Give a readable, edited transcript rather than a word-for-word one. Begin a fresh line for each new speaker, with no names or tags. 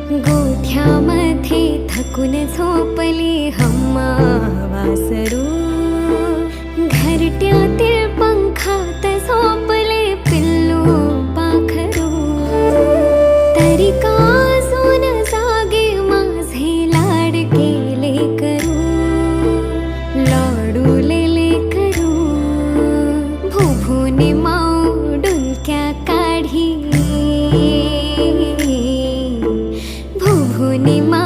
गोठ्यामध्ये थकून झोपली हम्मा वासरू, घरट्यातील पंखात झोपले पिल्लू पाखरू. तरी का अजून जागे माझे लाडके लेकरू, लाडूले करू. भुभुनी माऊ डुलक्या काढी, भुभुनी माऊ